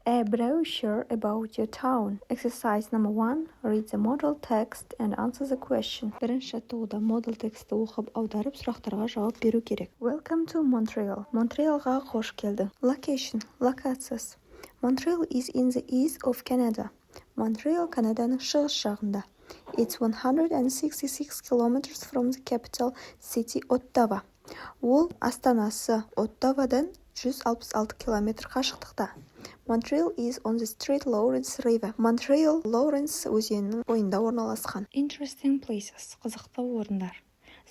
A brochure about your town. Exercise number 1. Read the model text and answer the question. Бірінші жаттығуда модуль тексті оқып, аударып, сұрақтарға жауап беру керек. Welcome to Montreal. Монтреалға қош келдің. Location. Локациясы. Montreal is in the east of Canada. Montreal Канаданың шығыс жағында. It's 166 kilometers from the capital city Ottawa. Ол астанасы Оттавадан 166 километр қашықтықта. Montreal is on the Street Lawrence River. Montreal Lawrence өзенінің бойында орналасқан. Interesting places. Қызықты орындар.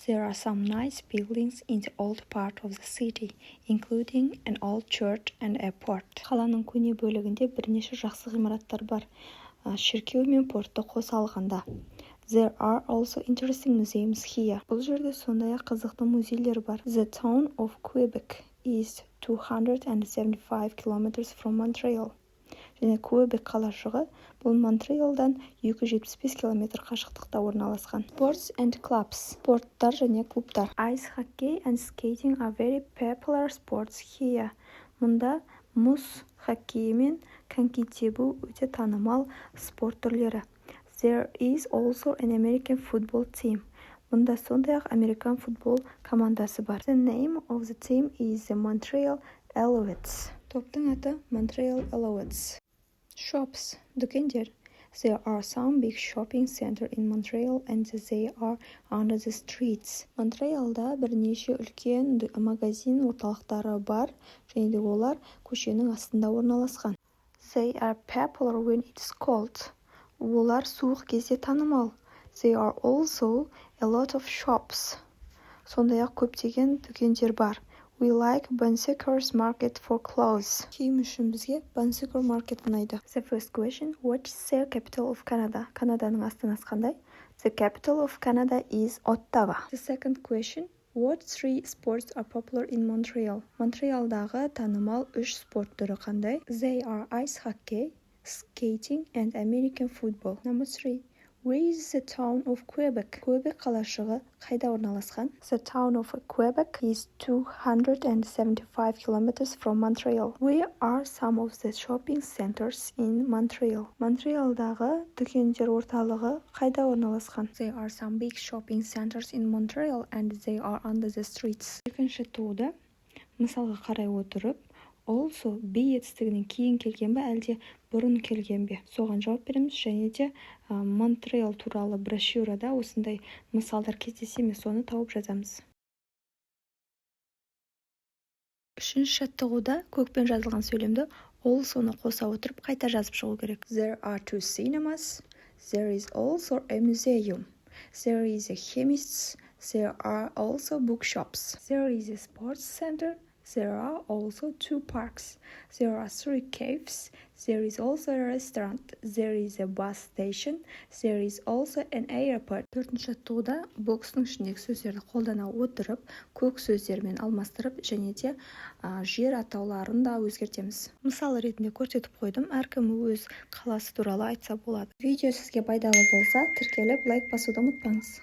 There are some nice buildings in the old part of the city, including an old church and airport. Қаланың көне бөлігінде бірнеше жақсы ғимараттар бар. Шіркеу мен портты қоса алғанда. There are also interesting museums here. Бұл жерде сондай-ақ қызықты музейлер бар. The town of Quebec is 275 kilometers from Montreal. Және Quebec қалашығы бұл Монтреалдан 275 километр қашықтықта орналасқан. Sports and clubs. Спорттар және клубтар. Ice hockey and skating are very popular sports here. Мұнда мұз хоккейі мен коньки тебу өте танымал спорт түрлері. There is also an American football team. Мұнда сондай-ақ американ футбол командасы бар. The name of the team is the Montreal Alouettes. Топтың аты Montreal Alouettes. Shops, дүкендер. There are some big shopping centers in Montreal and they are under the streets. Монтреалда бірнеше үлкен магазин орталықтары бар, және де олар көшенің астында орналасқан. They are popular when it's cold. Олар суық кезде танымал. There are also a lot of shops. Сондай-ақ көптеген дүкендер бар. We like Bonsecours Market for clothes. Киім үшін бізге Bonsecours Market ұнайды. The first question, what is the capital of Canada? Канаданың астанасы қандай? The capital of Canada is Ottawa. The second question, what three sports are popular in Montreal? Монтреалдағы танымал 3 спорт түрі қандай? They are ice hockey, skating and American football. Number 3. Where is the town of Quebec? Quebec қалашығы қайда орналасқан? The town of Quebec is 275 kilometers from Montreal. Where are some of the shopping centers in Montreal? Монтреалдағы дүкендер орталығы қайда орналасқан? There are some big shopping centers in Montreal and they are under the streets. Екінші туды мысалға қарай отырып, also be етістігінен кейін келген бе, әлде бұрын келген бе? Соған жауап береміз, және де Монтреал туралы брошюрада осындай мысалдар кездесе ме, соны тауып жазамыз. Үшінші жаттығуда көкпен жазылған сөйлемді соны қоса отырып қайта жазып шығу керек. There are 2 cinemas. There is also a museum. There is a chemist. There are also bookshops. There is a sports center. There are also 2 parks. There are 3 caves. There is also a restaurant. There is a bus station. There is also an airport. Төртінші жаттығуда бокстың ішіндегі сөздерді қолдана отырып, көк сөздермен алмастырып, және де жер атауларын да өзгертеміз. Мысал ретінде көрсетіп қойдым, әркім өз қаласы туралы айтса болады. Видео сізге пайдалы болса, тіркеліп лайк басуды ұмытпаңыз.